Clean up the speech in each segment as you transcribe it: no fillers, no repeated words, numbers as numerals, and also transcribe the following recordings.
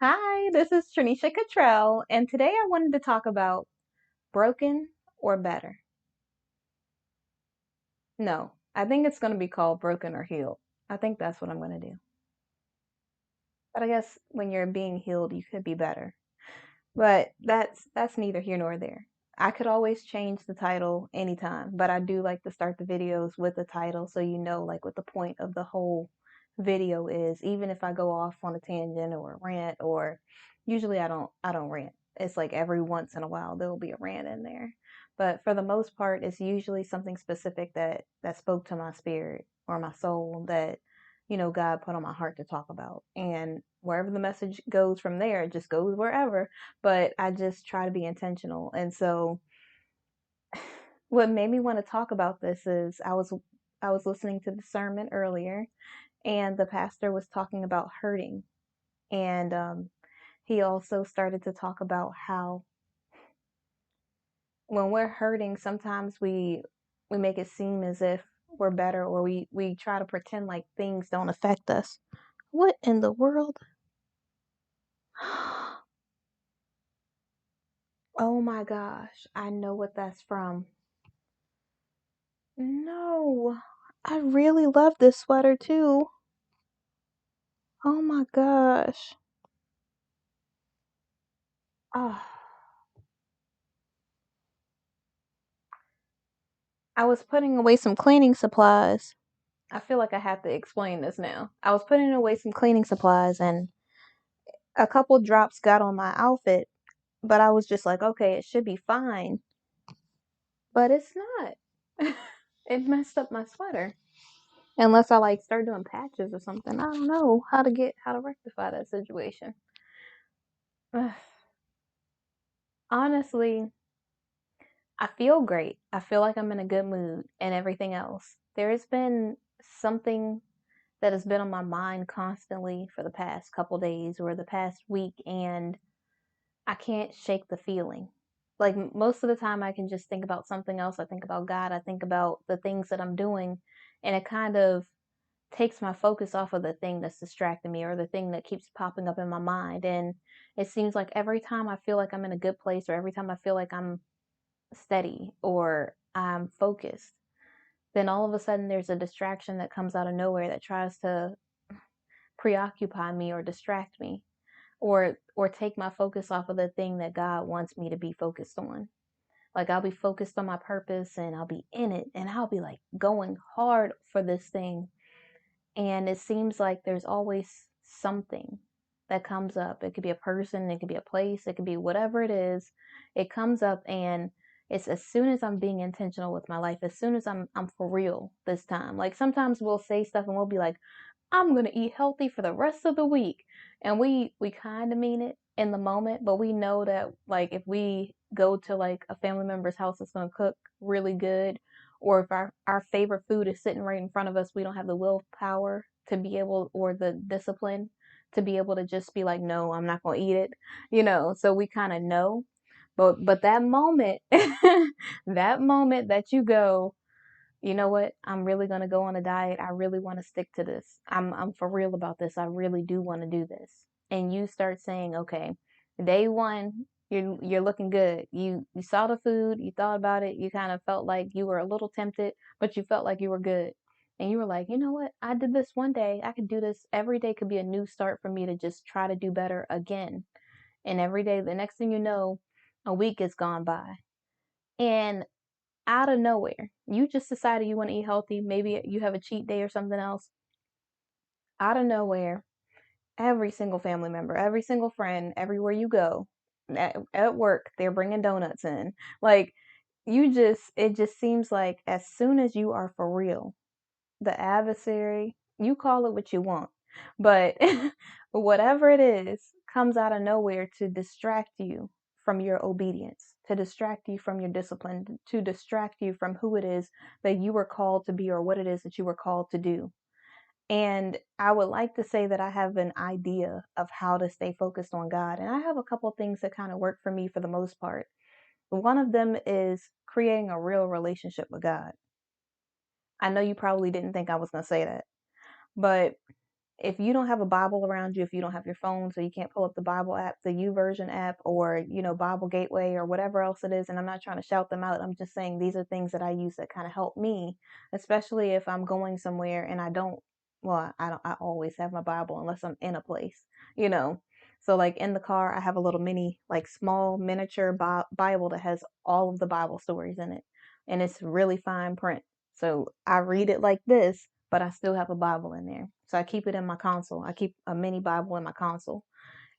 Hi, this is Trinesha Cottrell, and today I wanted to talk about broken or better. No, I think it's going to be called broken or healed. I think that's what I'm going to do. But I guess when you're being healed, you could be better. But that's neither here nor there. I could always change the title anytime, but I do like to start the videos with the title so you know like what the point of the whole video is, even if I go off on a tangent or a rant or usually I don't rant. It's like every once in a while there'll be a rant in there. But for the most part it's usually something specific that spoke to my spirit or my soul that God put on my heart to talk about. And wherever the message goes from there, it just goes wherever. But I just try to be intentional. And so what made me want to talk about this is I was listening to the sermon earlier and the pastor was talking about hurting. And he also started to talk about how when we're hurting, sometimes we make it seem as if we're better or we try to pretend like things don't affect us. What in the world? Oh my gosh, I know what that's from. No, I really love this sweater too. Oh my gosh. Oh, I was putting away some cleaning supplies. I feel like I have to explain this now. I was putting away some cleaning supplies and a couple drops got on my outfit, but I was just like, okay, it should be fine. But it's not. It messed up my sweater. Unless I like start doing patches or something. I don't know how to rectify that situation. Honestly, I feel great. I feel like I'm in a good mood and everything else. There has been something that has been on my mind constantly for the past couple days or the past week, and I can't shake the feeling. Like most of the time, I can just think about something else. I think about God. I think about the things that I'm doing, and it kind of takes my focus off of the thing that's distracting me or the thing that keeps popping up in my mind. And it seems like every time I feel like I'm in a good place or every time I feel like I'm steady or I'm focused, then all of a sudden there's a distraction that comes out of nowhere that tries to preoccupy me or distract me or take my focus off of the thing that God wants me to be focused on. Like I'll be focused on my purpose and I'll be in it and I'll be like going hard for this thing. And it seems like there's always something that comes up. It could be a person, it could be a place, it could be whatever it is. It comes up and it's as soon as I'm being intentional with my life, as soon as I'm for real this time. Like sometimes we'll say stuff and we'll be like, I'm gonna eat healthy for the rest of the week. And we kind of mean it in the moment, but we know that like if we go to like a family member's house that's gonna cook really good, or if our favorite food is sitting right in front of us, we don't have the willpower to be able or the discipline to be able to just be like, no, I'm not gonna eat it. So we kind of know. But that moment, that moment that you go, you know what? I'm really gonna go on a diet. I really want to stick to this. I'm for real about this. I really do want to do this. And you start saying, okay, day one, you're looking good. You saw the food, you thought about it, you kind of felt like you were a little tempted, but you felt like you were good. And you were like, you know what? I did this one day. I could do this. Every day could be a new start for me to just try to do better again. And every day, the next thing you know, a week has gone by. And out of nowhere, you just decided you want to eat healthy. Maybe you have a cheat day or something else. Out of nowhere, every single family member, every single friend, everywhere you go, at work, they're bringing donuts in. Like, it just seems like as soon as you are for real, the adversary, you call it what you want, but whatever it is comes out of nowhere to distract you from your obedience, to distract you from your discipline, to distract you from who it is that you were called to be or what it is that you were called to do. And I would like to say that I have an idea of how to stay focused on God. And I have a couple things that kind of work for me for the most part. One of them is creating a real relationship with God. I know you probably didn't think I was going to say that, but if you don't have a Bible around you, if you don't have your phone, so you can't pull up the Bible app, the YouVersion app, or, Bible Gateway or whatever else it is, and I'm not trying to shout them out. I'm just saying these are things that I use that kind of help me, especially if I'm going somewhere and I always have my Bible unless I'm in a place, you know. So like in the car, I have a little mini, like small miniature Bible that has all of the Bible stories in it, and it's really fine print. So I read it like this, but I still have a Bible in there. So I keep it in my console. I keep a mini Bible in my console.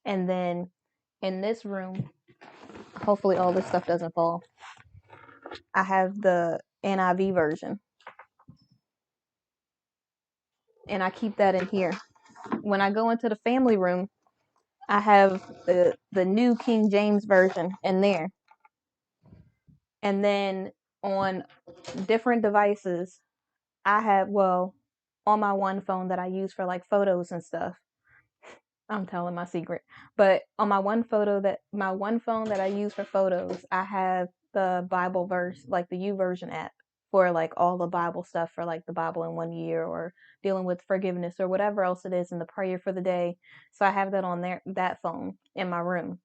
And then in this room, hopefully all this stuff doesn't fall. I have the NIV version, and I keep that in here. When I go into the family room, I have the new King James version in there. And then on different devices, I have, on my one phone that I use for like photos and stuff, I'm telling my secret. But on my one phone that I use for photos, I have the Bible verse, like the YouVersion app for like all the Bible stuff for like the Bible in 1 year or dealing with forgiveness or whatever else it is in the prayer for the day. So I have that on there, that phone in my room.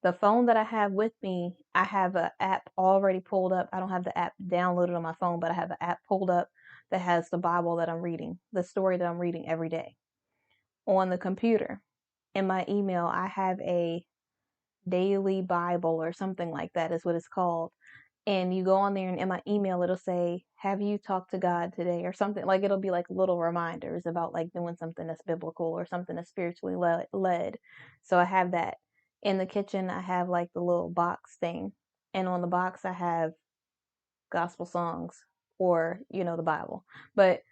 The phone that I have with me, I have an app already pulled up. I don't have the app downloaded on my phone, but I have an app pulled up that has the Bible that I'm reading, the story that I'm reading every day. On the computer, in my email, I have a daily Bible or something like that is what it's called. And you go on there and in my email, it'll say, have you talked to God today or something? Like it'll be like little reminders about like doing something that's biblical or something that's spiritually led. So I have that. In the kitchen, I have like the little box thing. And on the box, I have gospel songs or, the Bible. But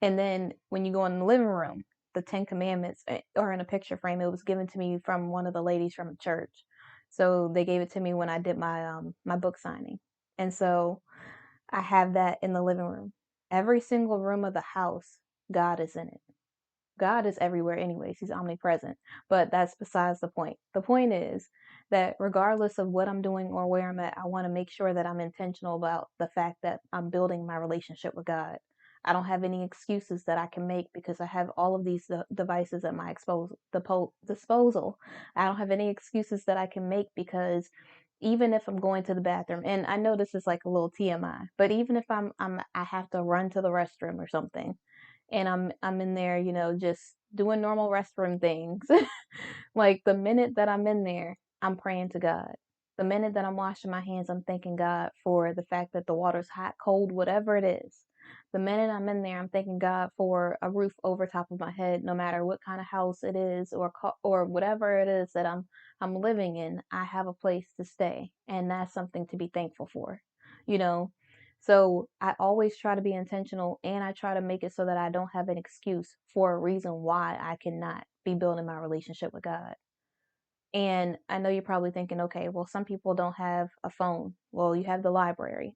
and then when you go in the living room, the Ten Commandments are in a picture frame. It was given to me from one of the ladies from the church. So they gave it to me when I did my book signing. And so I have that in the living room. Every single room of the house, God is in it. God is everywhere anyways. He's omnipresent. But that's besides the point. The point is that regardless of what I'm doing or where I'm at, I want to make sure that I'm intentional about the fact that I'm building my relationship with God. I don't have any excuses that I can make because I have all of these devices at my disposal. I don't have any excuses that I can make because even if I'm going to the bathroom, and I know this is like a little TMI, but even if I have to run to the restroom or something, and I'm in there, just doing normal restroom things. Like the minute that I'm in there, I'm praying to God. The minute that I'm washing my hands, I'm thanking God for the fact that the water's hot, cold, whatever it is. The minute I'm in there, I'm thanking God for a roof over top of my head, no matter what kind of house it is or whatever it is that I'm living in. I have a place to stay, and that's something to be thankful for. You know, so I always try to be intentional and I try to make it so that I don't have an excuse for a reason why I cannot be building my relationship with God. And I know you're probably thinking, okay, well, some people don't have a phone. Well, you have the library.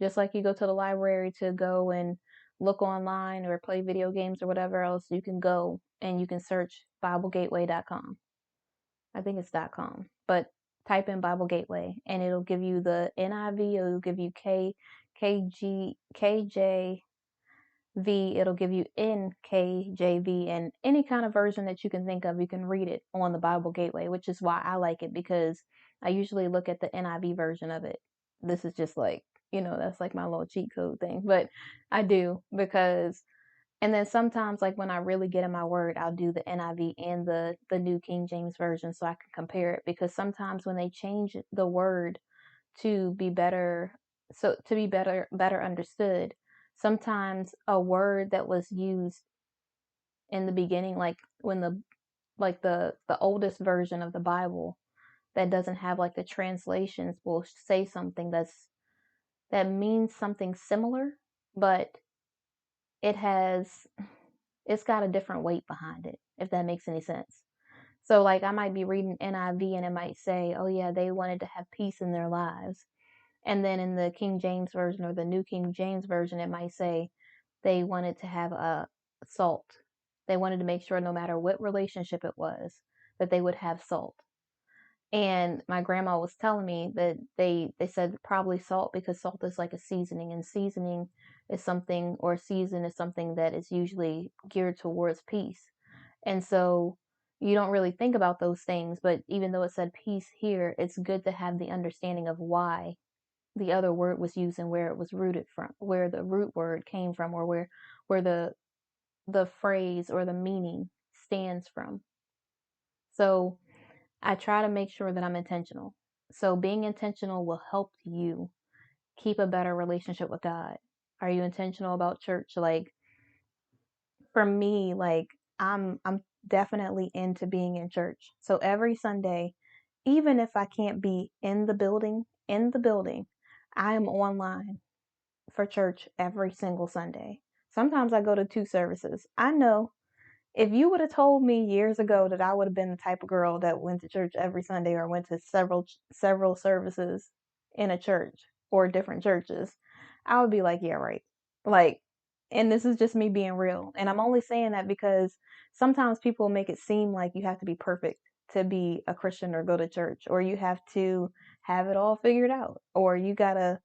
Just like you go to the library to go and look online or play video games or whatever else, you can go and you can search BibleGateway.com. I think it's .com, but type in Bible Gateway and it'll give you the NIV, it'll give you KJV, it'll give you NKJV, and any kind of version that you can think of, you can read it on the Bible Gateway, which is why I like it because I usually look at the NIV version of it. This is just like, that's like my little cheat code thing, but I do because and then sometimes, like when I really get in my word, I'll do the NIV and the New King James Version so I can compare it. Because sometimes when they change the word to be better, so to be better understood, sometimes a word that was used in the beginning, like when the oldest version of the Bible that doesn't have like the translations will say something that means something similar, but it has it's got a different weight behind it, if that makes any sense. So, like, I might be reading NIV and it might say, oh, yeah, they wanted to have peace in their lives. And then in the King James Version or the New King James Version, it might say they wanted to have a salt. They wanted to make sure no matter what relationship it was, that they would have salt. And my grandma was telling me that they said probably salt because salt is like a seasoning, and seasoning is something, or season is something that is usually geared towards peace. And so you don't really think about those things, but even though it said peace here, it's good to have the understanding of why the other word was used and where it was rooted from, where the root word came from, or where the phrase or the meaning stands from. So I try to make sure that I'm intentional. So being intentional will help you keep a better relationship with God. Are you intentional about church? Like for me, like I'm definitely into being in church. So every Sunday, even if I can't be in the building, I am online for church every single Sunday. Sometimes I go to two services. I know if you would have told me years ago that I would have been the type of girl that went to church every Sunday or went to several services in a church or different churches, I would be like, yeah, right. Like, and this is just me being real. And I'm only saying that because sometimes people make it seem like you have to be perfect to be a Christian or go to church, or you have to have it all figured out, or you gotta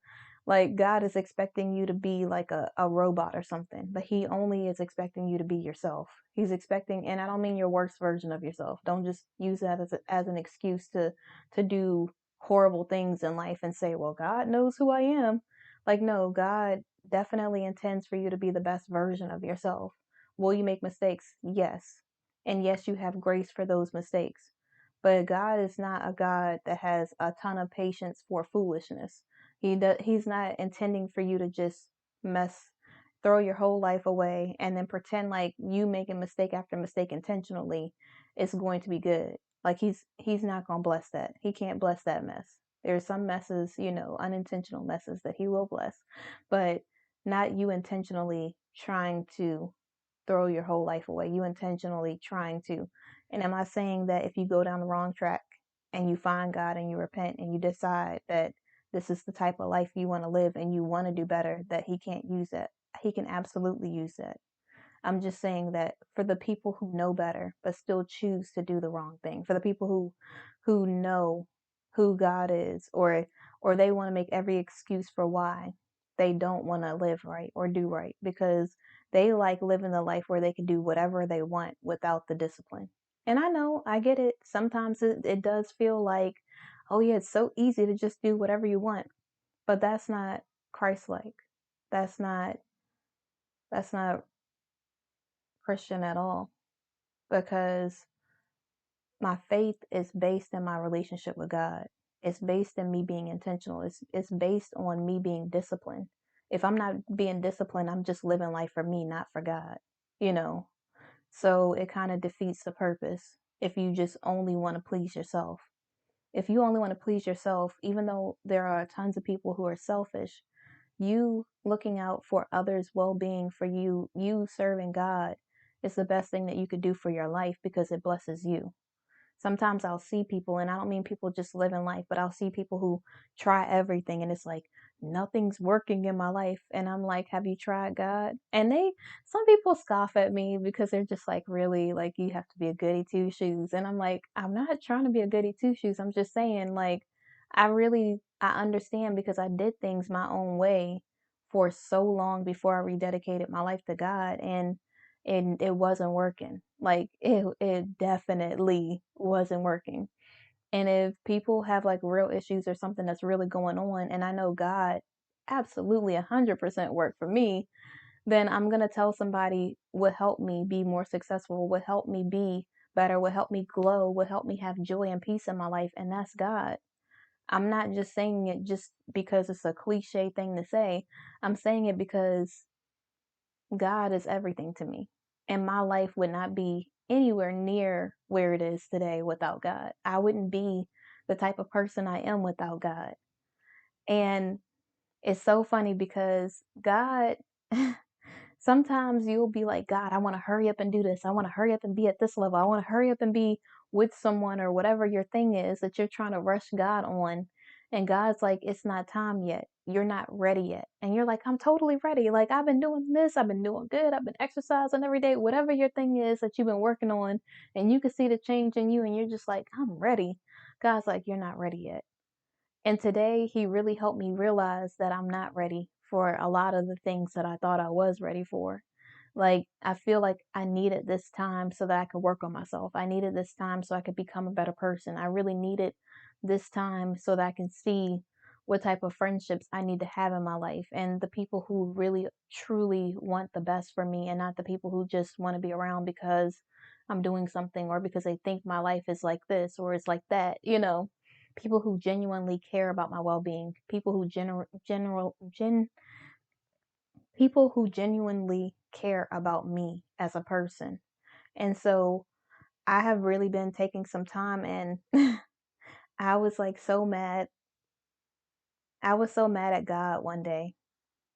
like God is expecting you to be like a robot or something, but He only is expecting you to be yourself. He's expecting, and I don't mean your worst version of yourself. Don't just use that as an excuse to do horrible things in life and say, well, God knows who I am. Like, no, God definitely intends for you to be the best version of yourself. Will you make mistakes? Yes. And yes, you have grace for those mistakes. But God is not a God that has a ton of patience for foolishness. He's not intending for you to just mess, throw your whole life away and then pretend like you making mistake after mistake intentionally is going to be good. Like he's not going to bless that. He can't bless that mess. There's some messes, unintentional messes that he will bless, but not you intentionally trying to throw your whole life away. You intentionally trying to. And am I saying that if you go down the wrong track and you find God and you repent and you decide that this is the type of life you want to live and you want to do better, that He can't use that? He can absolutely use that. I'm just saying that for the people who know better but still choose to do the wrong thing, for the people who know who God is, or they want to make every excuse for why they don't want to live right or do right because they like living the life where they can do whatever they want without the discipline. And I know, I get it. Sometimes it does feel like, oh yeah, it's so easy to just do whatever you want. But that's not Christ-like. That's not that's not Christian at all because my faith is based in my relationship with God. It's based in me being intentional. It's based on me being disciplined. If I'm not being disciplined, I'm just living life for me, not for God. You know. So it kind of defeats the purpose if you just only want to please yourself. If you only want to please yourself, even though there are tons of people who are selfish, you looking out for others' well-being, for you serving God is the best thing that you could do for your life because it blesses you. Sometimes I'll see people, and I don't mean people just living life, but I'll see people who try everything and it's like nothing's working in my life. And I'm like, have you tried God? And some people scoff at me because they're just like, really, like you have to be a goody two shoes. And I'm like, I'm not trying to be a goody two shoes. I'm just saying, like, I understand because I did things my own way for so long before I rededicated my life to God. And it wasn't working. Like it definitely wasn't working. And if people have like real issues or something that's really going on, and I know God absolutely 100% worked for me, then I'm gonna tell somebody what helped me be more successful, what helped me be better, what helped me glow, what helped me have joy and peace in my life, and that's God. I'm not just saying it just because it's a cliche thing to say. I'm saying it because God is everything to me. And my life would not be anywhere near where it is today without God. I wouldn't be the type of person I am without God. And it's so funny because God, sometimes you'll be like, God, I want to hurry up and do this. I want to hurry up and be at this level. I want to hurry up and be with someone or whatever your thing is that you're trying to rush God on. And God's like, it's not time yet. You're not ready yet. And you're like, I'm totally ready. Like, I've been doing this. I've been doing good. I've been exercising every day. Whatever your thing is that you've been working on, and you can see the change in you, and you're just like, I'm ready. God's like, you're not ready yet. And today, He really helped me realize that I'm not ready for a lot of the things that I thought I was ready for. Like, I feel like I needed this time so that I could work on myself. I needed this time so I could become a better person. I really needed this time so that I can see what type of friendships I need to have in my life and the people who really truly want the best for me and not the people who just want to be around because I'm doing something or because they think my life is like this or is like that, People who genuinely care about my well-being, people who people who genuinely care about me as a person. And so I have really been taking some time and I was like so mad. I was so mad at God one day.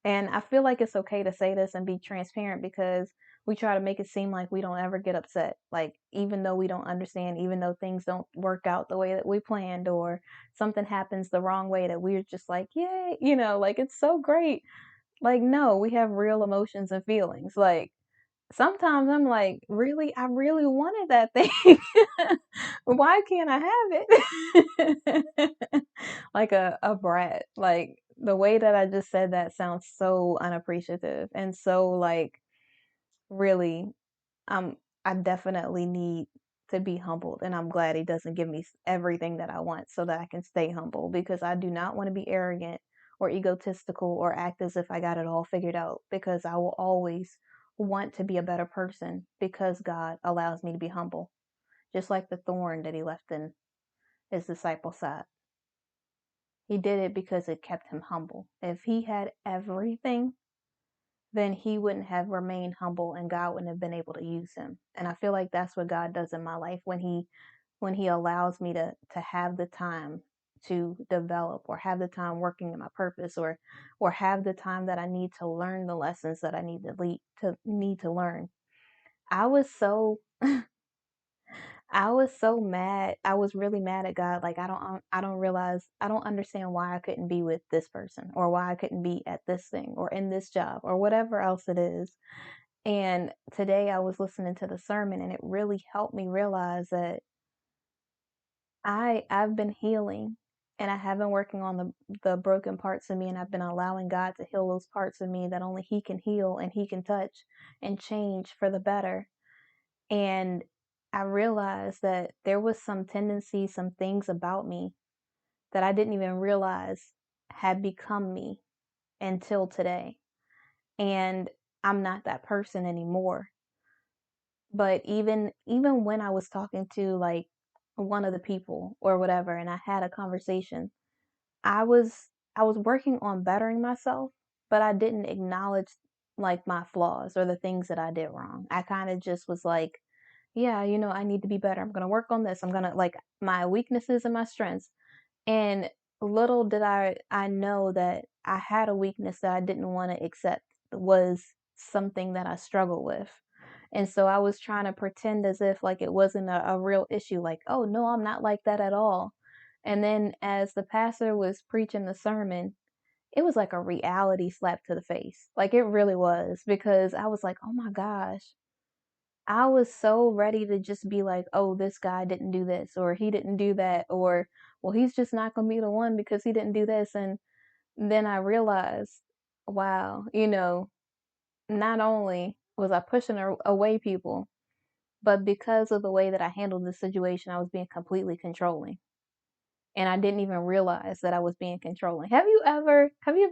And I feel like it's okay to say this and be transparent because we try to make it seem like we don't ever get upset. Like, even though we don't understand, even though things don't work out the way that we planned, or something happens the wrong way, that we're just like, yay, like it's so great. Like, no, we have real emotions and feelings. Like, sometimes I'm like, really? I really wanted that thing. Why can't I have it? Like a brat. Like, the way that I just said that sounds so unappreciative and so like, really, um I definitely need to be humbled, and I'm glad he doesn't give me everything that I want so that I can stay humble, because I do not want to be arrogant or egotistical or act as if I got it all figured out, because I will always want to be a better person because God allows me to be humble. Just like the thorn that he left in his disciples' side. He did it because it kept him humble. If he had everything, then he wouldn't have remained humble and God wouldn't have been able to use him. And I feel like that's what God does in my life when he allows me to have the time to develop, or have the time working in my purpose, or have the time that I need to learn the lessons that I need to learn. I was so I was so mad. I was really mad at God. Like, I don't understand why I couldn't be with this person, or why I couldn't be at this thing or in this job or whatever else it is. And today I was listening to the sermon and it really helped me realize that I've been healing, and I have been working on the broken parts of me, and I've been allowing God to heal those parts of me that only he can heal and he can touch and change for the better. And I realized that there was some tendencies, some things about me that I didn't even realize had become me until today. And I'm not that person anymore. But even when I was talking to like one of the people or whatever, and I had a conversation, I was I was working on bettering myself, but I didn't acknowledge like my flaws or the things that I did wrong. I kind of just was like, yeah, I need to be better. I'm going to work on this. I'm going to, like, my weaknesses and my strengths. And little did I know that I had a weakness that I didn't want to accept was something that I struggled with. And so I was trying to pretend as if like it wasn't a real issue, like, oh no, I'm not like that at all. And then as the pastor was preaching the sermon, it was like a reality slap to the face. Like, it really was, because I was like, oh my gosh, I was so ready to just be like, oh, this guy didn't do this, or he didn't do that, or, well, he's just not going to be the one because he didn't do this. And then I realized, wow, not only was I pushing away people, but because of the way that I handled the situation, I was being completely controlling. And I didn't even realize that I was being controlling. Have you ever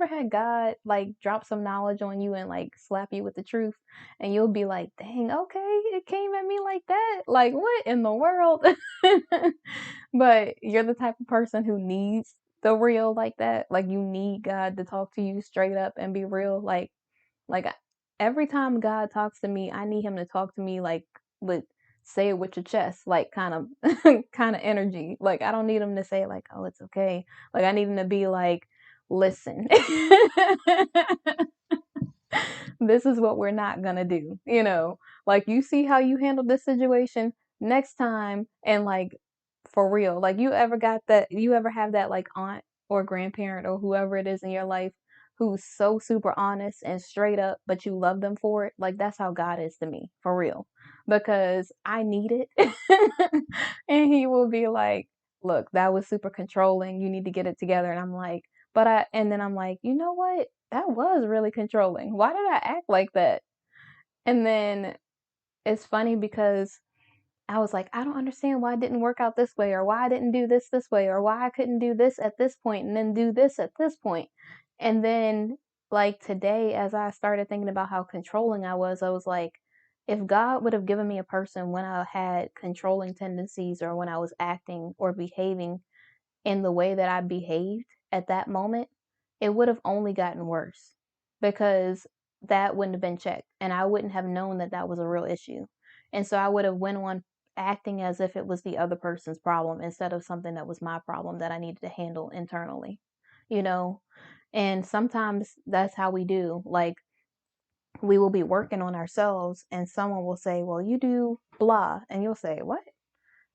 had God like drop some knowledge on you and like slap you with the truth, and you'll be like, "Dang, okay, it came at me like that. Like, what in the world?" But you're the type of person who needs the real like that. Like, you need God to talk to you straight up and be real. Like, every time God talks to me, I need him to talk to me like with, say it with your chest, like, kind of kind of energy. Like, I don't need him to say like, "Oh, it's okay." Like, I need him to be like, "Listen. This is what we're not gonna do." Like, you see how you handled this situation next time, and like, for real, like, you ever have that like aunt or grandparent or whoever it is in your life who's so super honest and straight up, but you love them for it? Like, that's how God is to me, for real, because I need it. And he will be like, "Look, that was super controlling, you need to get it together." And I'm like, and then I'm like, you know what? That was really controlling. Why did I act like that? And then it's funny because I was like, I don't understand why it didn't work out this way, or why I didn't do this way, or why I couldn't do this at this point and then do this at this point. And then, like today, as I started thinking about how controlling I was like, if God would have given me a person when I had controlling tendencies or when I was acting or behaving in the way that I behaved at that moment, it would have only gotten worse because that wouldn't have been checked and I wouldn't have known that that was a real issue. And so I would have went on acting as if it was the other person's problem instead of something that was my problem that I needed to handle internally, you know? And sometimes that's how we do. Like, we will be working on ourselves and someone will say, well, you do blah. And you'll say, what?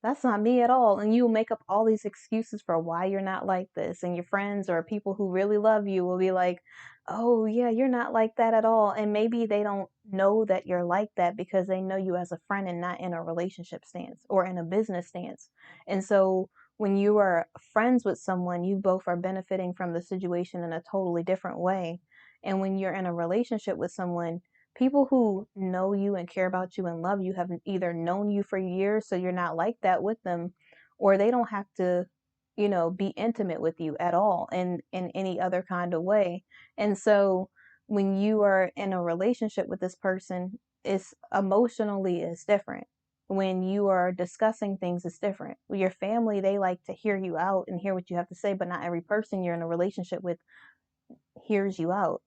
That's not me at all. And you make up all these excuses for why you're not like this. And your friends or people who really love you will be like, oh, yeah, you're not like that at all. And maybe they don't know that you're like that because they know you as a friend and not in a relationship stance or in a business stance. And so when you are friends with someone, you both are benefiting from the situation in a totally different way. And when you're in a relationship with someone, people who know you and care about you and love you have either known you for years, so you're not like that with them, or they don't have to, be intimate with you at all in any other kind of way. And so when you are in a relationship with this person, it's emotionally is different. When you are discussing things, it's different. With your family, they like to hear you out and hear what you have to say, but not every person you're in a relationship with hears you out.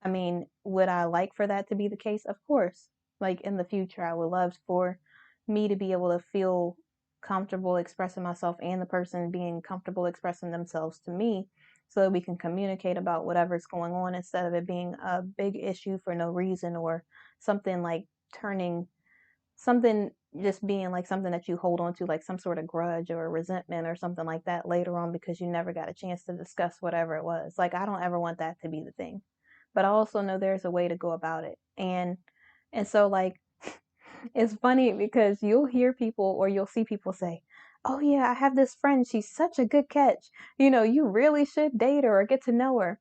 I mean, would I like for that to be the case? Of course. Like in the future, I would love for me to be able to feel comfortable expressing myself and the person being comfortable expressing themselves to me so that we can communicate about whatever's going on instead of it being a big issue for no reason or something like turning something just being like something that you hold on to, like some sort of grudge or resentment or something like that later on because you never got a chance to discuss whatever it was. Like, I don't ever want that to be the thing. But I also know there's a way to go about it. And so like it's funny because you'll hear people or you'll see people say, "Oh yeah, I have this friend. She's such a good catch. You really should date her or get to know her."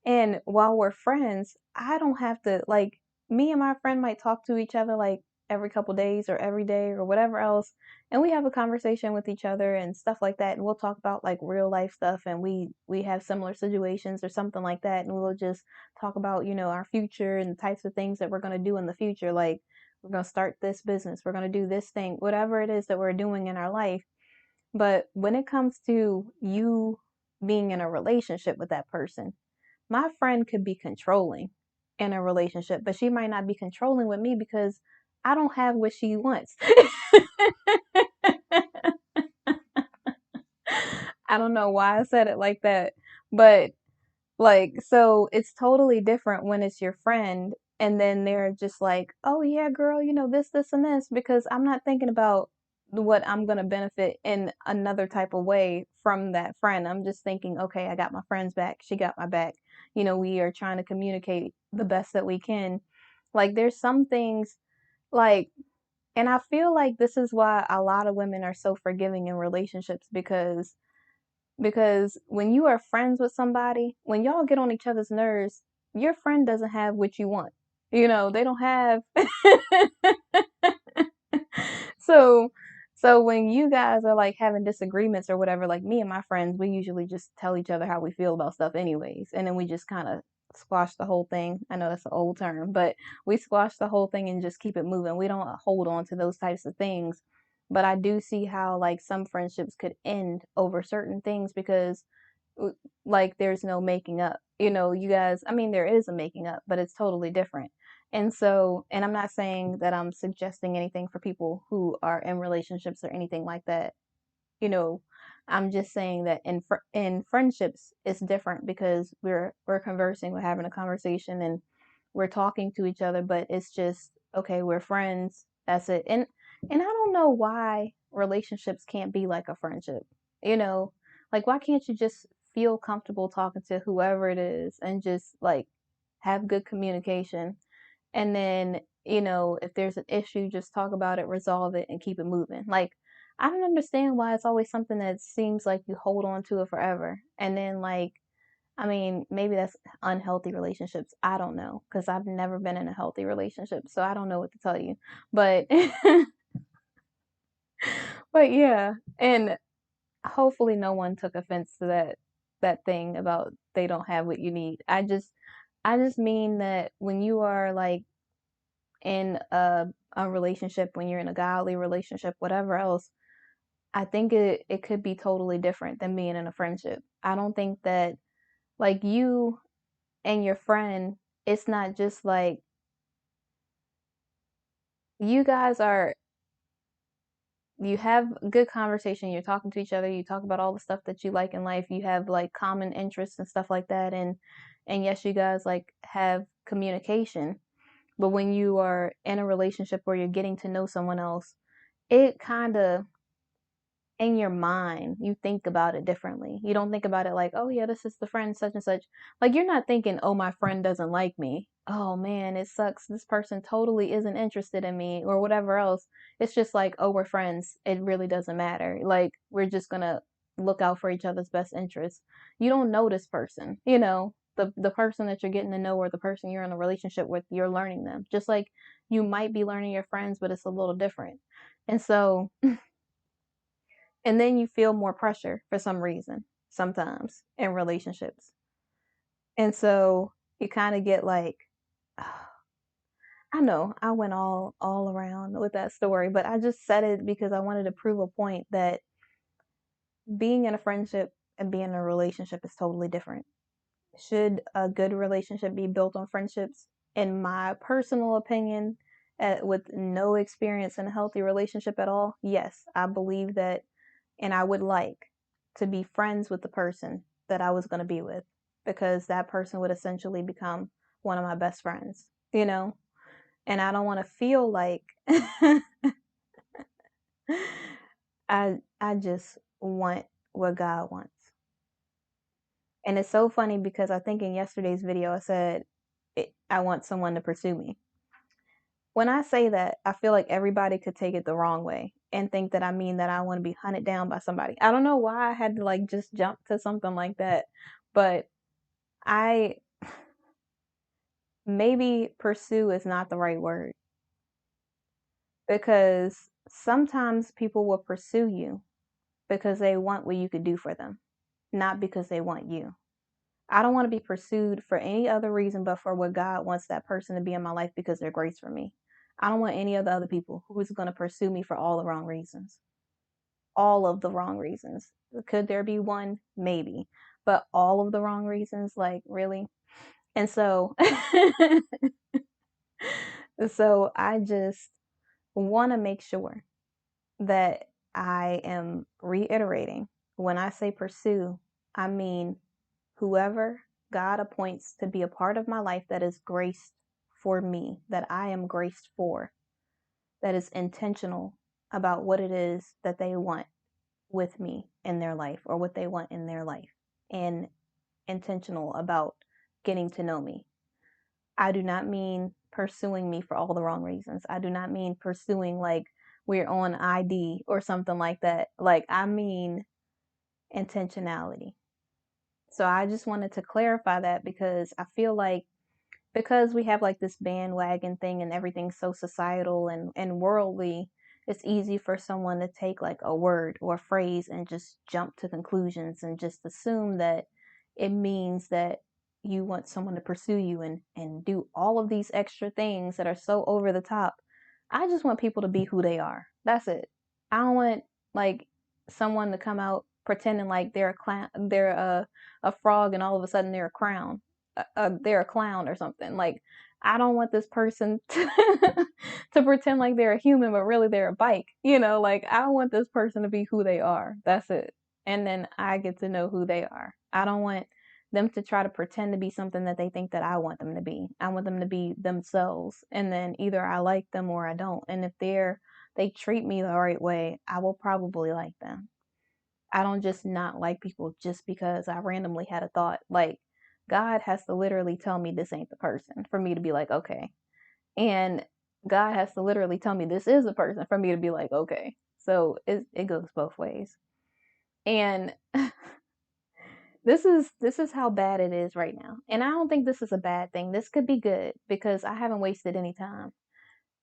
And while we're friends, I don't have to like me and my friend might talk to each other like every couple days or every day or whatever else, and we have a conversation with each other and stuff like that, and we'll talk about like real life stuff and we have similar situations or something like that, and we'll just talk about, our future and the types of things that we're going to do in the future, like we're going to start this business, we're going to do this thing, whatever it is that we're doing in our life. But when it comes to you being in a relationship with that person, my friend could be controlling in a relationship, but she might not be controlling with me because I don't have what she wants. I don't know why I said it like that, but like, so it's totally different when it's your friend and then they're just like, oh yeah, girl, this, and this, because I'm not thinking about what I'm going to benefit in another type of way from that friend. I'm just thinking, okay, I got my friend's back. She got my back. We are trying to communicate the best that we can. Like, there's some things like, and I feel like this is why a lot of women are so forgiving in relationships because when you are friends with somebody, when y'all get on each other's nerves, your friend doesn't have what you want. They don't have so so when you guys are like having disagreements or whatever, like me and my friends, we usually just tell each other how we feel about stuff anyways, and then we just kind of squash the whole thing. I know that's an old term, but we squash the whole thing and just keep it moving. We don't hold on to those types of things. But I do see how like some friendships could end over certain things because like there's no making up. You guys, I mean there is a making up, but it's totally different. And so, and I'm not saying that I'm suggesting anything for people who are in relationships or anything like that. You know, I'm just saying that in friendships it's different because we're conversing, we're having a conversation and we're talking to each other, but it's just okay, we're friends. That's it. And I don't know why relationships can't be like a friendship. You know, like why can't you just feel comfortable talking to whoever it is and just like have good communication and then, if there's an issue, just talk about it, resolve it, and keep it moving. Like, I don't understand why it's always something that seems like you hold on to it forever. And then, like, I mean, maybe that's unhealthy relationships. I don't know because I've never been in a healthy relationship, so I don't know what to tell you. But but yeah, and hopefully no one took offense to that thing about they don't have what you need. I just mean that when you are like in a relationship, when you're in a godly relationship, whatever else, I think it could be totally different than being in a friendship. I don't think that like you and your friend, it's not just like you guys are you have good conversation, you're talking to each other, you talk about all the stuff that you like in life, you have like common interests and stuff like that, and yes, you guys like have communication. But when you are in a relationship where you're getting to know someone else, it kind of in your mind, you think about it differently. You don't think about it like, oh yeah, this is the friend such and such. Like you're not thinking, oh, my friend doesn't like me. Oh man, it sucks. This person totally isn't interested in me or whatever else. It's just like, oh, we're friends. It really doesn't matter. Like we're just gonna look out for each other's best interests. You don't know this person, the person that you're getting to know or the person you're in a relationship with, you're learning them. Just like you might be learning your friends, but it's a little different. And so and then you feel more pressure for some reason, sometimes in relationships. And so you kind of get like, I know I went all around with that story, but I just said it because I wanted to prove a point that being in a friendship and being in a relationship is totally different. Should a good relationship be built on friendships? In my personal opinion, with no experience in a healthy relationship at all, yes, I believe that, and I would like to be friends with the person that I was going to be with because that person would essentially become one of my best friends, you know? And I don't want to feel like I just want what God wants. And it's so funny because I think in yesterday's video I said I want someone to pursue me. When I say that, I feel like everybody could take it the wrong way and think that I mean that I want to be hunted down by somebody. I don't know why I had to like just jump to something like that, but I maybe pursue is not the right word because sometimes people will pursue you because they want what you could do for them, not because they want you. I don't want to be pursued for any other reason but for what God wants that person to be in my life because they're grace for me. I don't want any of the other people who's going to pursue me for all the wrong reasons. All of the wrong reasons. Could there be one? Maybe. But all of the wrong reasons, like really? And so so I just want to make sure that I am reiterating when I say pursue, I mean whoever God appoints to be a part of my life that is graced for me, that I am graced for, that is intentional about what it is that they want with me in their life or what they want in their life, and intentional about getting to know me. I do not mean pursuing me for all the wrong reasons. I do not mean pursuing like we're on ID or something like that. Like, I mean intentionality. So I just wanted to clarify that because I feel like because we have like this bandwagon thing and everything's so societal and worldly, it's easy for someone to take like a word or a phrase and just jump to conclusions and just assume that it means that you want someone to pursue you and do all of these extra things that are so over the top. I just want people to be who they are. That's it. I don't want like someone to come out pretending like they're a clown, they're a frog, and all of a sudden they're a clown or something. Like, I don't want this person to pretend like they're a human, but really they're a bike. Like I want this person to be who they are. That's it. And then I get to know who they are. I don't want them to try to pretend to be something that they think that I want them to be. I want them to be themselves. And then either I like them or I don't. And if they treat me the right way, I will probably like them. I don't just not like people just because I randomly had a thought. Like, God has to literally tell me this ain't the person for me to be like, okay. And God has to literally tell me this is the person for me to be like, okay. So it goes both ways. And This is how bad it is right now. And I don't think this is a bad thing. This could be good because I haven't wasted any time.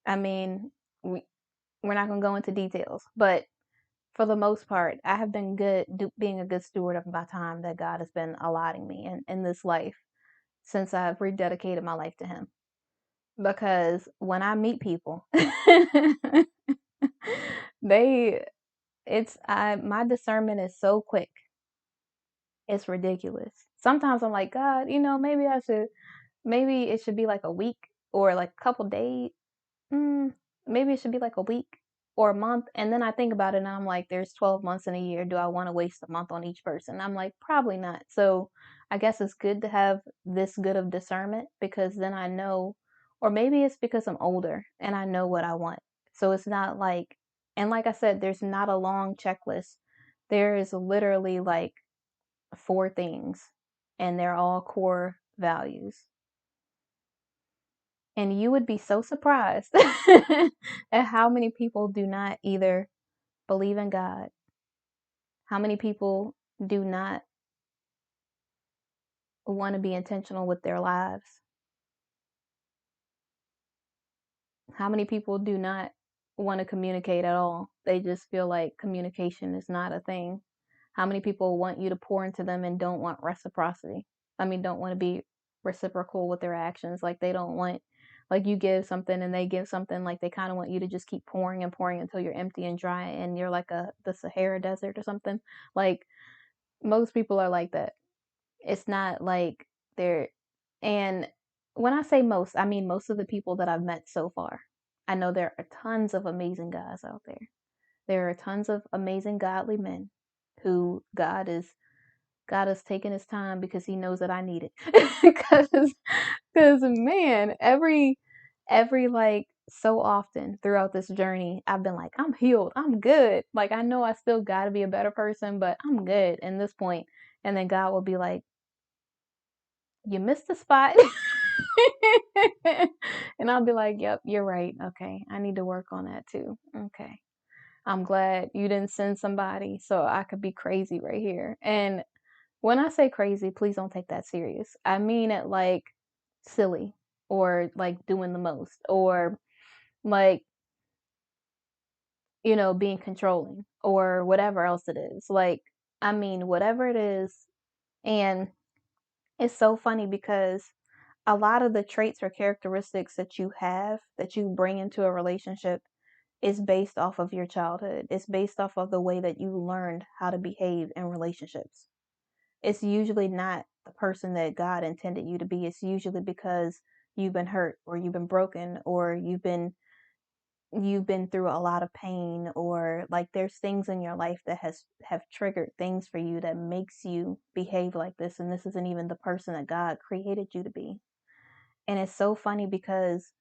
I mean, we we're not going to go into details, but for the most part, I have been being a good steward of my time that God has been allotting me in this life since I've rededicated my life to Him. Because when I meet people, they, my discernment is so quick. It's ridiculous. Sometimes I'm like, God, maybe it should be like a week or like a couple days. Mm, maybe it should be like a week or a month. And then I think about it and I'm like, there's 12 months in a year. Do I want to waste a month on each person? I'm like, probably not. So I guess it's good to have this good of discernment because then I know, or maybe it's because I'm older and I know what I want. So it's not like, and like I said, there's not a long checklist. There is literally like four things, and they're all core values. And you would be so surprised at how many people do not either believe in God, how many people do not want to be intentional with their lives, how many people do not want to communicate at all. They just feel like communication is not a thing. How many people want you to pour into them and don't want reciprocity? I mean, don't want to be reciprocal with their actions. Like they don't want, like you give something and they give something. Like they kind of want you to just keep pouring and pouring until you're empty and dry and you're like the Sahara Desert or something. Like most people are like that. It's not like they're, and when I say most, I mean most of the people that I've met so far. I know there are tons of amazing guys out there. There are tons of amazing godly men who God has taken his time because he knows that I need it. Because man, every like so often throughout this journey, I've been like, I'm healed, I'm good. Like I know I still gotta be a better person, but I'm good in this point. And then God will be like, you missed the spot. And I'll be like, yep, you're right. Okay. I need to work on that too. Okay. I'm glad you didn't send somebody so I could be crazy right here. And when I say crazy, please don't take that serious. I mean it like silly or like doing the most or like, being controlling or whatever else it is. Like, I mean, whatever it is. And it's so funny because a lot of the traits or characteristics that you have that you bring into a relationship is based off of your childhood. It's based off of the way that you learned how to behave in relationships. It's usually not the person that God intended you to be. It's usually because you've been hurt or you've been broken or you've been through a lot of pain or like there's things in your life that have triggered things for you that makes you behave like this and this isn't even the person that God created you to be. And it's so funny because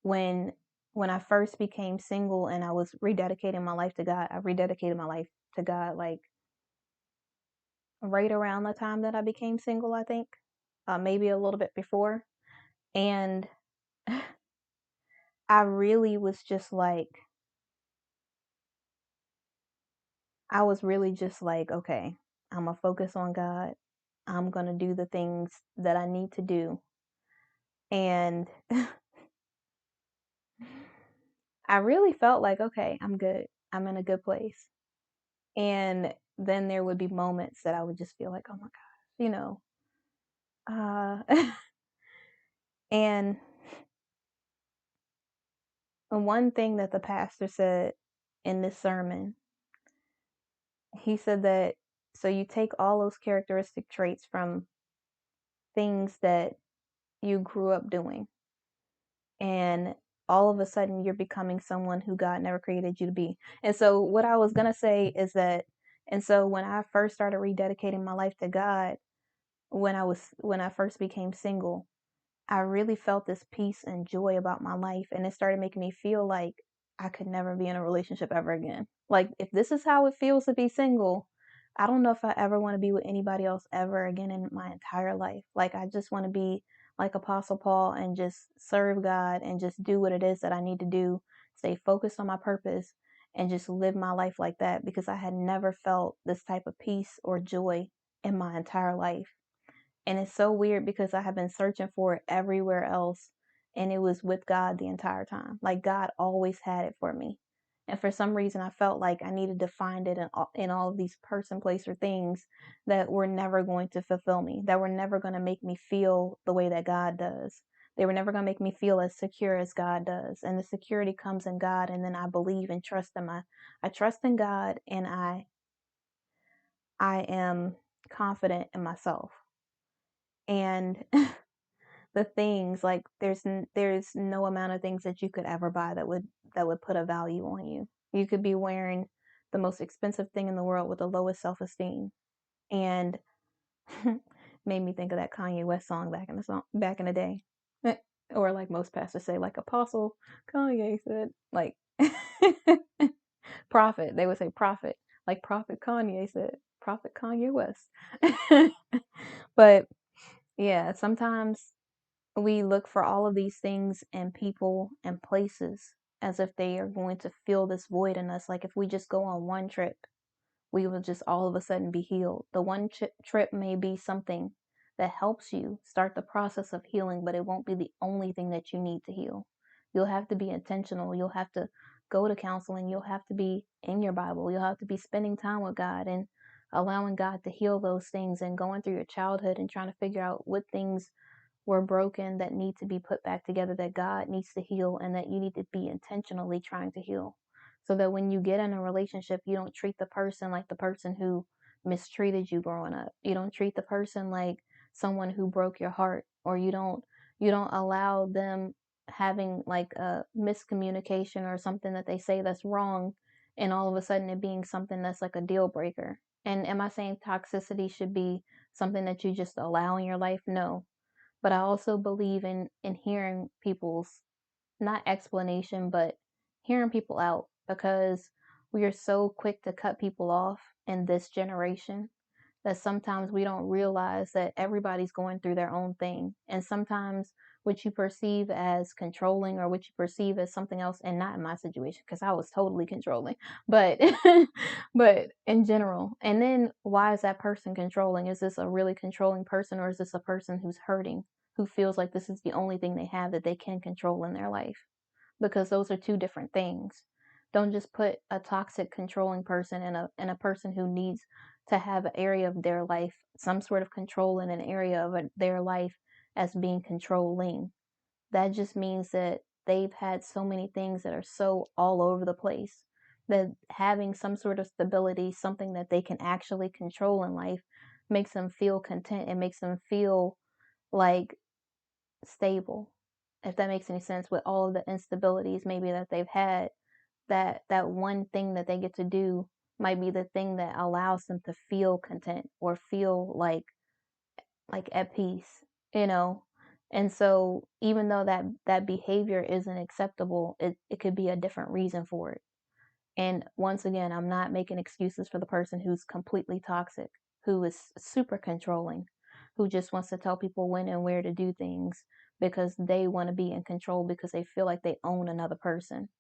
when when I first became single and I was rededicating my life to God, I rededicated my life to God like right around the time that I became single, I think, maybe a little bit before. And I really was just like, I was really just like, okay, I'm going to focus on God. I'm going to do the things that I need to do. And I really felt like, okay, I'm good. I'm in a good place. And then there would be moments that I would just feel like, oh my gosh, uh, and one thing that the pastor said in this sermon, he said that so you take all those characteristic traits from things that you grew up doing, and all of a sudden you're becoming someone who God never created you to be. And so, what I was going to say is that, and so when I first started rededicating my life to God, when I first became single, I really felt this peace and joy about my life. And it started making me feel like I could never be in a relationship ever again. Like, if this is how it feels to be single, I don't know if I ever want to be with anybody else ever again in my entire life. Like, I just want to be like Apostle Paul and just serve God and just do what it is that I need to do, stay focused on my purpose, and just live my life like that because I had never felt this type of peace or joy in my entire life. And it's so weird because I have been searching for it everywhere else, and it was with God the entire time. Like God always had it for me. And for some reason, I felt like I needed to find it in all of these person, place, or things that were never going to fulfill me, that were never going to make me feel the way that God does. They were never going to make me feel as secure as God does. And the security comes in God, and then I believe and trust Him. I trust in God, and I am confident in myself. And the things like there's no amount of things that you could ever buy that would put a value on you. You could be wearing the most expensive thing in the world with the lowest self-esteem, and made me think of that Kanye West song back in the day. Or like most pastors say, like Apostle Kanye said, like prophet. They would say prophet, like Prophet Kanye said, Prophet Kanye West. But yeah, sometimes we look for all of these things and people and places as if they are going to fill this void in us. Like if we just go on one trip, we will just all of a sudden be healed. The one trip may be something that helps you start the process of healing, but it won't be the only thing that you need to heal. You'll have to be intentional. You'll have to go to counseling. You'll have to be in your Bible. You'll have to be spending time with God and allowing God to heal those things, and going through your childhood and trying to figure out what things were broken that need to be put back together, that God needs to heal, and that you need to be intentionally trying to heal. So that when you get in a relationship, you don't treat the person like the person who mistreated you growing up. You don't treat the person like someone who broke your heart, or you don't allow them having like a miscommunication or something that they say that's wrong, and all of a sudden it being something that's like a deal breaker. And am I saying toxicity should be something that you just allow in your life? No, but I also believe in hearing people's, not explanation, but hearing people out, because we are so quick to cut people off in this generation that sometimes we don't realize that everybody's going through their own thing. And sometimes what you perceive as controlling, or what you perceive as something else, and not in my situation because I was totally controlling, but but in general. And then why is that person controlling? Is this a really controlling person, or is this a person who's hurting, who feels like this is the only thing they have that they can control in their life? Because those are two different things. Don't just put a toxic controlling person in a person who needs to have an area of their life, some sort of control in an area of their life, as being controlling. That just means that they've had so many things that are so all over the place, that having some sort of stability, something that they can actually control in life, makes them feel content. It makes them feel like stable, if that makes any sense. With all of the instabilities maybe that they've had, that one thing that they get to do might be the thing that allows them to feel content, or feel like at peace, you know. And so even though that behavior isn't acceptable, it could be a different reason for it. And once again, I'm not making excuses for the person who's completely toxic, who is super controlling, who just wants to tell people when and where to do things because they want to be in control, because they feel like they own another person.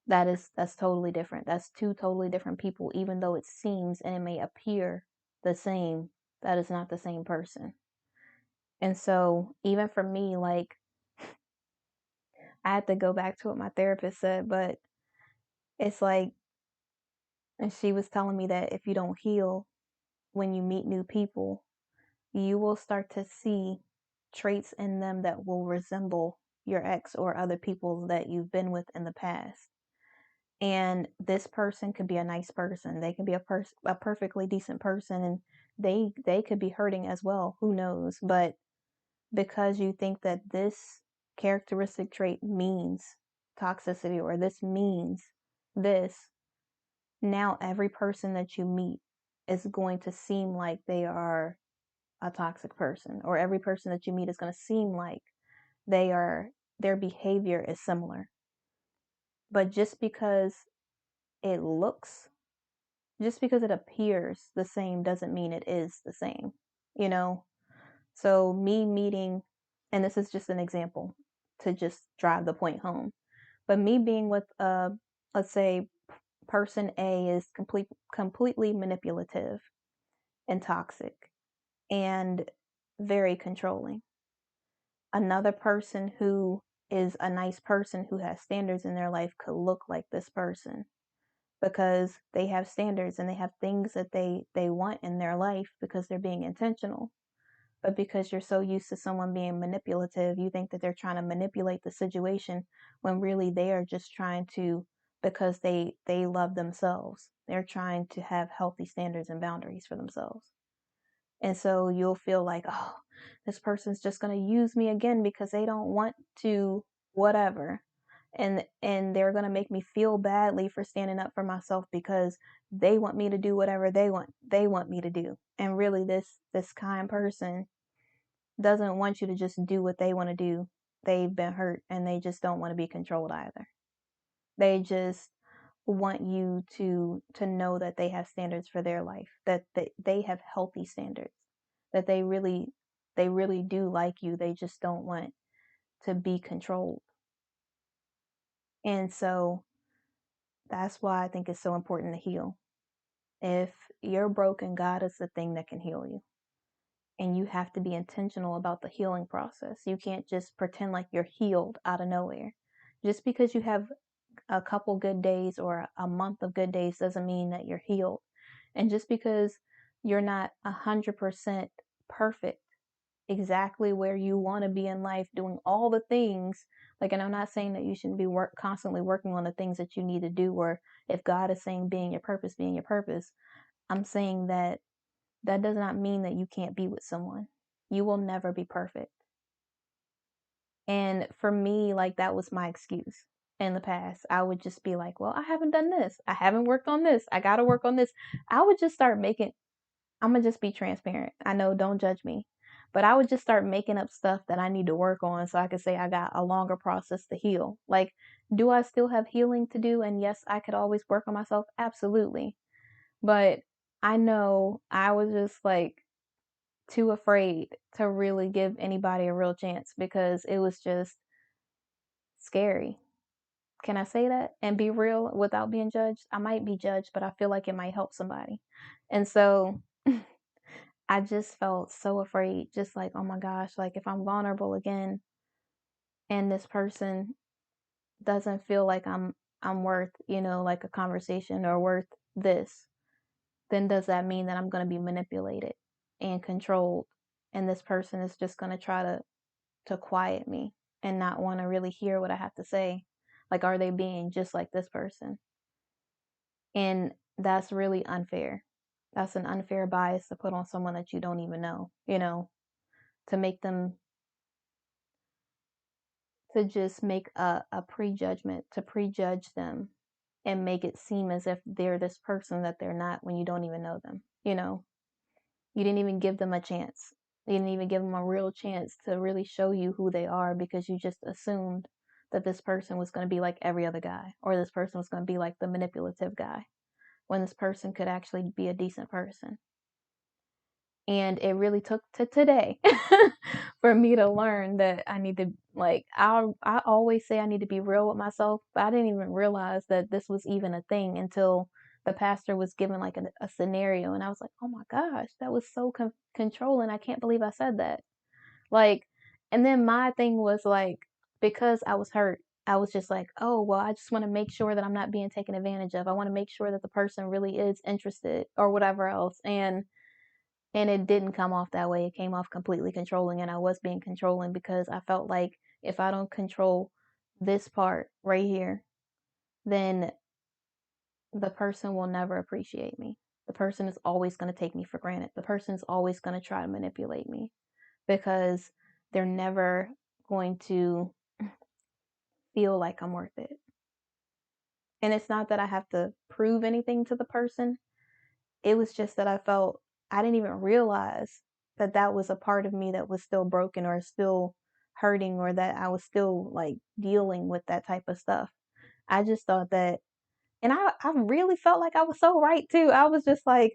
That's totally different. That's two totally different people. Even though it seems and it may appear the same, that is not the same person. And so even for me, like, I had to go back to what my therapist said, but it's like, and she was telling me that if you don't heal when you meet new people, you will start to see traits in them that will resemble your ex or other people that you've been with in the past. And this person could be a nice person. They can be a perfectly decent person, and they could be hurting as well. Who knows? But because you think that this characteristic trait means toxicity, or this means this, now every person that you meet is going to seem like they are a toxic person, or every person that you meet is going to seem like their behavior is similar. But it looks just because it appears the same doesn't mean it is the same, you know? So me meeting, and this is just an example to just drive the point home, but me being with let's say person A is completely manipulative, and toxic and very controlling. Another person who is a nice person who has standards in their life could look like this person because they have standards and they have things that they want in their life because they're being intentional. But because you're so used to someone being manipulative, you think that they're trying to manipulate the situation when really they are just trying to, because they love themselves. They're trying to have healthy standards and boundaries for themselves. And so you'll feel like, oh, this person's just going to use me again because they don't want to whatever. And they're going to make me feel badly for standing up for myself because they want me to do whatever they want me to do. And really this kind person doesn't want you to just do what they want to do. They've been hurt and they just don't want to be controlled either. They just want you to know that they have standards for their life, that they have healthy standards, that they really do like you. They just don't want to be controlled. And so that's why I think it's so important to heal. If you're broken, God is the thing that can heal you. And you have to be intentional about the healing process. You can't just pretend like you're healed out of nowhere. Just because you have a couple good days or a month of good days doesn't mean that you're healed. And just because you're not 100% perfect, exactly where you want to be in life, doing all the things, like, and I'm not saying that you shouldn't be constantly working on the things that you need to do, or if God is saying being your purpose, I'm saying that that does not mean that you can't be with someone. You will never be perfect. And for me, like, that was my excuse in the past. I would just be like, well, I haven't done this. I haven't worked on this. I got to work on this. I would just start making, I'm going to just be transparent. I know, don't judge me. But I would just start making up stuff that I need to work on so I could say I got a longer process to heal. Like, do I still have healing to do? And yes, I could always work on myself. Absolutely. But I know I was just like too afraid to really give anybody a real chance because it was just scary. Can I say that and be real without being judged? I might be judged, but I feel like it might help somebody. And so I just felt so afraid, just like, oh my gosh, like if I'm vulnerable again and this person doesn't feel like I'm worth, like a conversation or worth this, then does that mean that I'm going to be manipulated and controlled and this person is just going to try to quiet me and not want to really hear what I have to say? Like, are they being just like this person? And that's really unfair. That's an unfair bias to put on someone that you don't even know, to make them, to just make a prejudgment, to prejudge them and make it seem as if they're this person that they're not when you don't even know them. You didn't even give them a chance. You didn't even give them a real chance to really show you who they are because you just assumed that this person was going to be like every other guy or this person was going to be like the manipulative guy when this person could actually be a decent person. And it really took to today for me to learn that I need to, like, I always say I need to be real with myself, but I didn't even realize that this was even a thing until the pastor was given like a scenario and I was like, oh my gosh, that was so controlling. I can't believe I said that. Like, and then my thing was like, because I was hurt, I was just like, oh, well, I just want to make sure that I'm not being taken advantage of. I want to make sure that the person really is interested or whatever else. And it didn't come off that way. It came off completely controlling, and I was being controlling because I felt like if I don't control this part right here, then the person will never appreciate me. The person is always going to take me for granted. The person is always going to try to manipulate me because they're never going to feel like I'm worth it. And it's not that I have to prove anything to the person. It was just that I didn't even realize that that was a part of me that was still broken or still hurting or that I was still like dealing with that type of stuff. I just thought that, and I really felt like I was so right too. I was just like,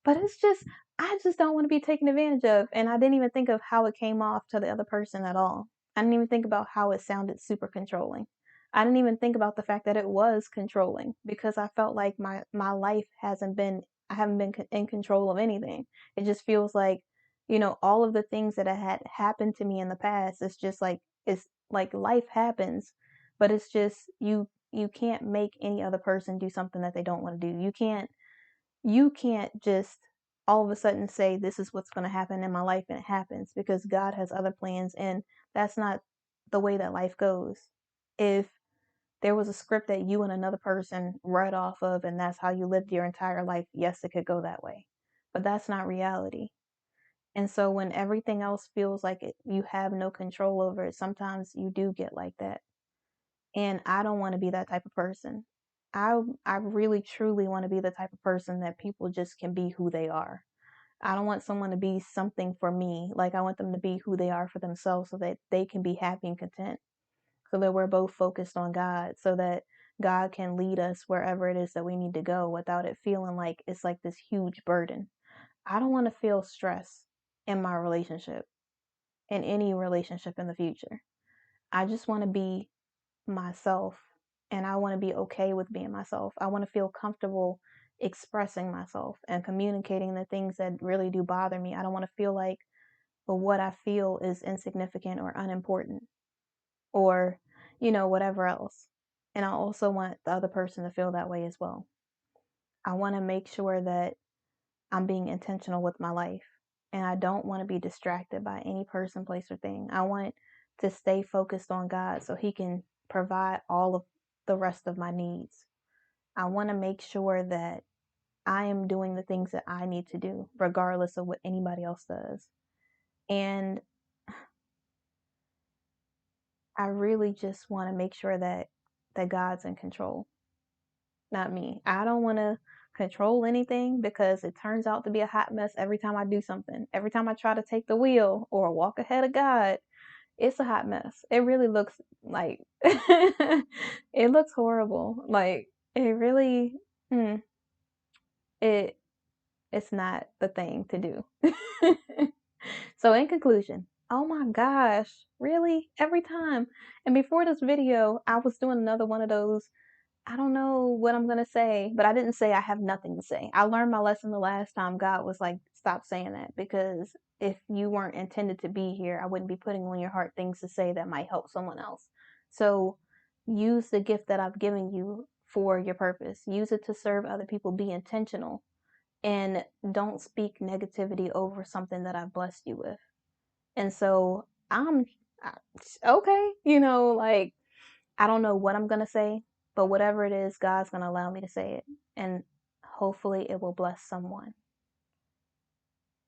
but I just don't want to be taken advantage of. And I didn't even think of how it came off to the other person at all. I didn't even think about how it sounded super controlling. I didn't even think about the fact that it was controlling because I felt like my life hasn't been I haven't been in control of anything. It just feels like, all of the things that had happened to me in the past, it's like life happens, but it's just you can't make any other person do something that they don't want to do. You can't just all of a sudden say this is what's going to happen in my life and it happens, because God has other plans, and that's not the way that life goes. If there was a script that you and another person read off of and that's how you lived your entire life, yes, it could go that way. But that's not reality. And so when everything else feels like you have no control over it, sometimes you do get like that. And I don't want to be that type of person. I really truly want to be the type of person that people just can be who they are. I don't want someone to be something for me. Like, I want them to be who they are for themselves so that they can be happy and content. So that we're both focused on God, so that God can lead us wherever it is that we need to go without it feeling like it's like this huge burden. I don't want to feel stress in my relationship, in any relationship in the future. I just want to be myself, and I want to be okay with being myself. I want to feel comfortable expressing myself and communicating the things that really do bother me. I don't want to feel like, well, what I feel is insignificant or unimportant, or, whatever else. And I also want the other person to feel that way as well. I want to make sure that I'm being intentional with my life, and I don't want to be distracted by any person, place, or thing. I want to stay focused on God so He can provide all of the rest of my needs. I want to make sure that I am doing the things that I need to do, regardless of what anybody else does. And I really just want to make sure that God's in control, not me. I don't want to control anything, because it turns out to be a hot mess every time I do something. Every time I try to take the wheel or walk ahead of God, it's a hot mess. It really looks like it looks horrible. Like, it really, mm, it it's not the thing to do. So in conclusion, oh my gosh, really? Every time. And before this video, I was doing another one of those, I don't know what I'm going to say, but I didn't say I have nothing to say. I learned my lesson the last time. God was like, stop saying that, because if you weren't intended to be here, I wouldn't be putting on your heart things to say that might help someone else. So use the gift that I've given you for your purpose. Use it to serve other people. Be intentional, and don't speak negativity over something that I've blessed you with. And so I'm okay, like, I don't know what I'm going to say, but whatever it is, God's going to allow me to say it. And hopefully it will bless someone.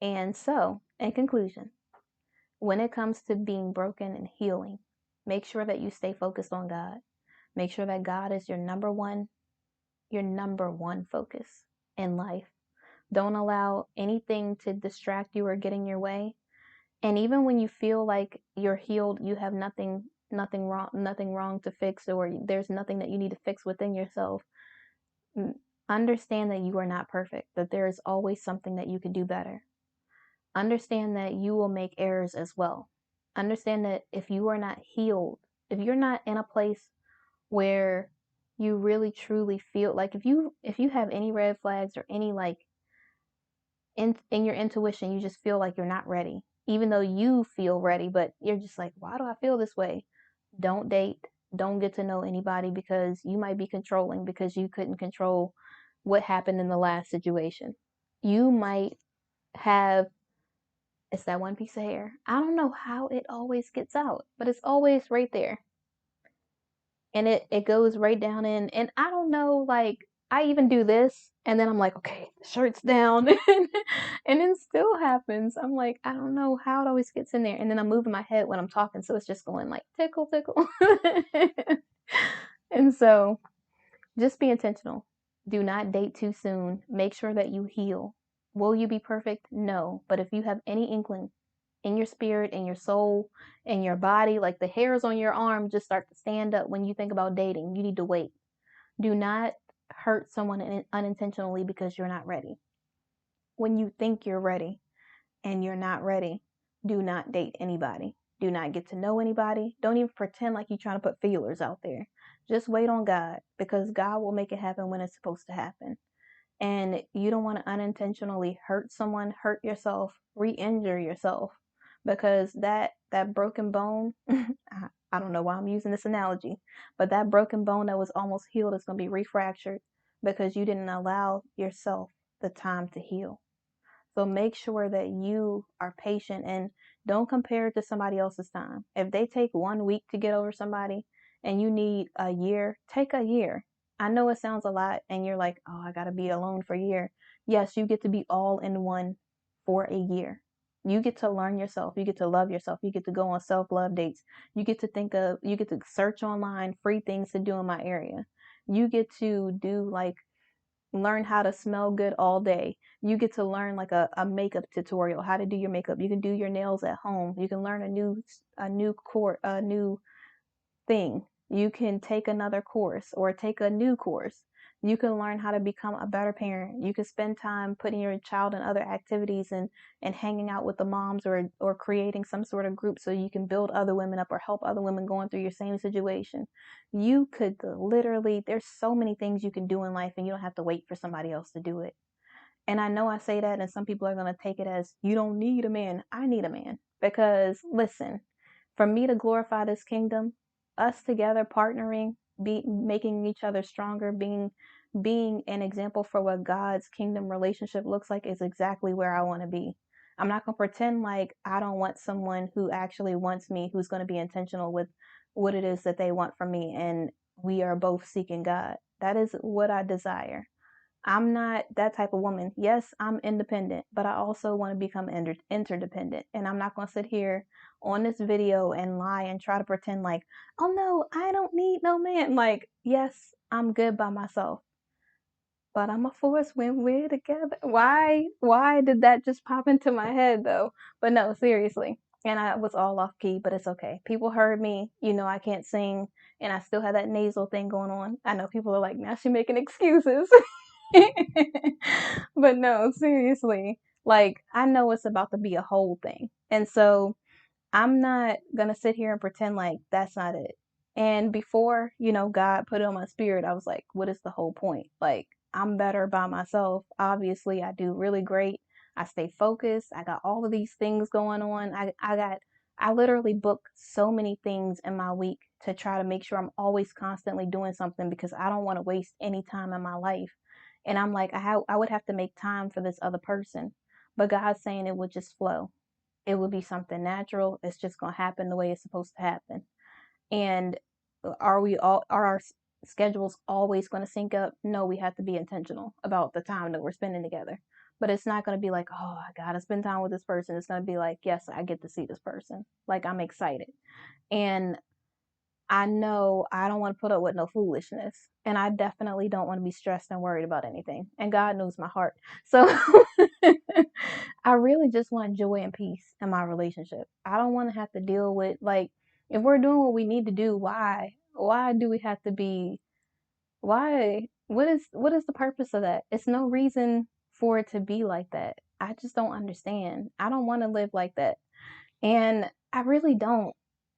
And so, in conclusion, when it comes to being broken and healing, make sure that you stay focused on God. Make sure that God is your number one focus in life. Don't allow anything to distract you or get in your way. And even when you feel like you're healed, you have nothing wrong to fix, or there's nothing that you need to fix within yourself. Understand that you are not perfect, that there is always something that you could do better. Understand that you will make errors as well. Understand that if you are not healed, if you're not in a place where you really truly feel like, if you have any red flags or any, like, in your intuition, you just feel like you're not ready, even though you feel ready, but you're just like, why do I feel this way? Don't date, don't get to know anybody, because you might be controlling because you couldn't control what happened in the last situation. You might have, it's that one piece of hair. I don't know how it always gets out, but it's always right there. And it goes right down in, and I don't know, like, I even do this, and then I'm like, okay, the shirt's down, and then still happens. I'm like, I don't know how it always gets in there, and then I'm moving my head when I'm talking, so it's just going like tickle, tickle. And so just be intentional. Do not date too soon. Make sure that you heal. Will you be perfect? No. But if you have any inkling in your spirit, in your soul, in your body, like the hairs on your arm just start to stand up when you think about dating, you need to wait. Do not hurt someone unintentionally because you're not ready. When you think you're ready and you're not ready, do not date anybody. Do not get to know anybody. Don't even pretend like you're trying to put feelers out there. Just wait on God, because God will make it happen when it's supposed to happen. and you don't want to unintentionally hurt someone, hurt yourself, re-injure yourself, because that broken bone, I don't know why I'm using this analogy, but that broken bone that was almost healed is going to be refractured because you didn't allow yourself the time to heal. So make sure that you are patient and don't compare it to somebody else's time. If they take 1 week to get over somebody and you need a year, take a year. I know it sounds a lot and you're like, oh, I got to be alone for a year. Yes, you get to be all in one for a year. You get to learn yourself. You get to love yourself. You get to go on self-love dates. You get to search online free things to do in my area. You get to do like learn how to smell good all day. You get to learn like a makeup tutorial, how to do your makeup. You can do your nails at home. You can learn a new thing. You can take another course or take a new course. You can learn how to become a better parent. You can spend time putting your child in other activities and hanging out with the moms or creating some sort of group so you can build other women up or help other women going through your same situation. You could literally, there's so many things you can do in life and you don't have to wait for somebody else to do it. And I know I say that, and some people are going to take it as, you don't need a man. I need a man. Because, listen, for me to glorify this kingdom, us together partnering, making each other stronger, being an example for what God's kingdom relationship looks like is exactly where I want to be. I'm not going to pretend like I don't want someone who actually wants me, who's going to be intentional with what it is that they want from me, and we are both seeking God. That is what I desire. I'm not that type of woman. Yes, I'm independent, but I also want to become interdependent. And I'm not going to sit here on this video and lie and try to pretend like, oh no, I don't need no man. Like, yes, I'm good by myself, but I'm a force when we're together. Why did that just pop into my head though? But no, seriously. And I was all off key, but it's okay. People heard me, I can't sing and I still have that nasal thing going on. I know people are like, now she's making excuses. But no, seriously, like I know it's about to be a whole thing. And so I'm not gonna sit here and pretend like that's not it. And before, God put it on my spirit, I was like, what is the whole point? Like, I'm better by myself. Obviously, I do really great. I stay focused. I got all of these things going on. I literally book so many things in my week to try to make sure I'm always constantly doing something because I don't want to waste any time in my life. And I'm like, I would have to make time for this other person. But God's saying it would just flow. It would be something natural. It's just going to happen the way it's supposed to happen. And are our schedules always going to sync up? No, we have to be intentional about the time that we're spending together. But it's not going to be like, oh, I got to spend time with this person. It's going to be like, yes, I get to see this person. Like, I'm excited. And I know I don't want to put up with no foolishness. And I definitely don't want to be stressed and worried about anything. And God knows my heart. So I really just want joy and peace in my relationship. I don't want to have to deal with, like, if we're doing what we need to do, why? Why do we have to be, why? What is the purpose of that? It's no reason for it to be like that. I just don't understand. I don't want to live like that. And I really don't.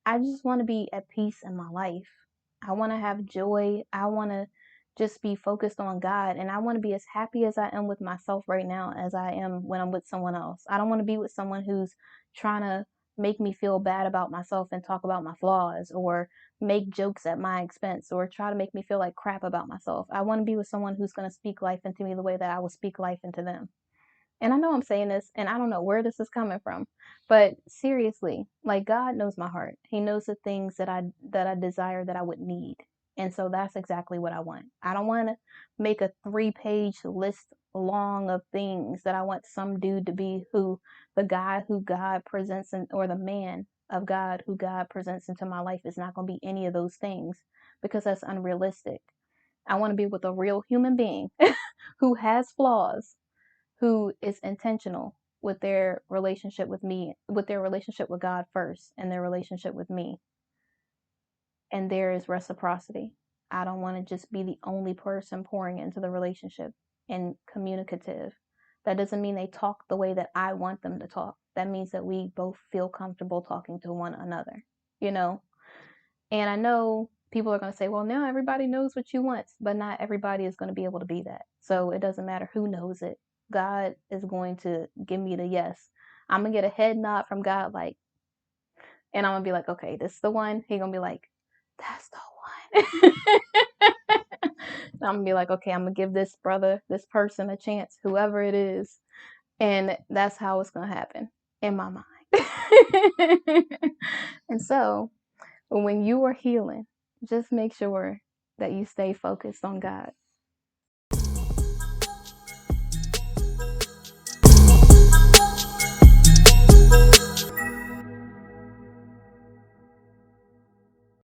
I just want to be at peace in my life. I want to have joy. I want to just be focused on God. And I want to be as happy as I am with myself right now as I am when I'm with someone else. I don't want to be with someone who's trying to make me feel bad about myself and talk about my flaws or make jokes at my expense or try to make me feel like crap about myself. I want to be with someone who's going to speak life into me the way that I will speak life into them. And I know I'm saying this and I don't know where this is coming from, but seriously, like God knows my heart. He knows the things that I desire that I would need. And so that's exactly what I want. I don't want to make a 3-page list long of things that I want some dude to be the guy who God presents or the man of God who God presents into my life is not going to be any of those things because that's unrealistic. I want to be with a real human being who has flaws, who is intentional with their relationship with me, with their relationship with God first, and their relationship with me. And there is reciprocity. I don't want to just be the only person pouring into the relationship and communicative. That doesn't mean they talk the way that I want them to talk. That means that we both feel comfortable talking to one another, you know? And I know people are going to say, well, now everybody knows what you want, but not everybody is going to be able to be that. So it doesn't matter who knows it. God is going to give me the yes. I'm going to get a head nod from God, like, and I'm going to be like, okay, this is the one. He's going to be like, that's the one. I'm going to be like, okay, I'm going to give this brother, this person a chance, whoever it is. And that's how it's going to happen in my mind. And so when you are healing, just make sure that you stay focused on God.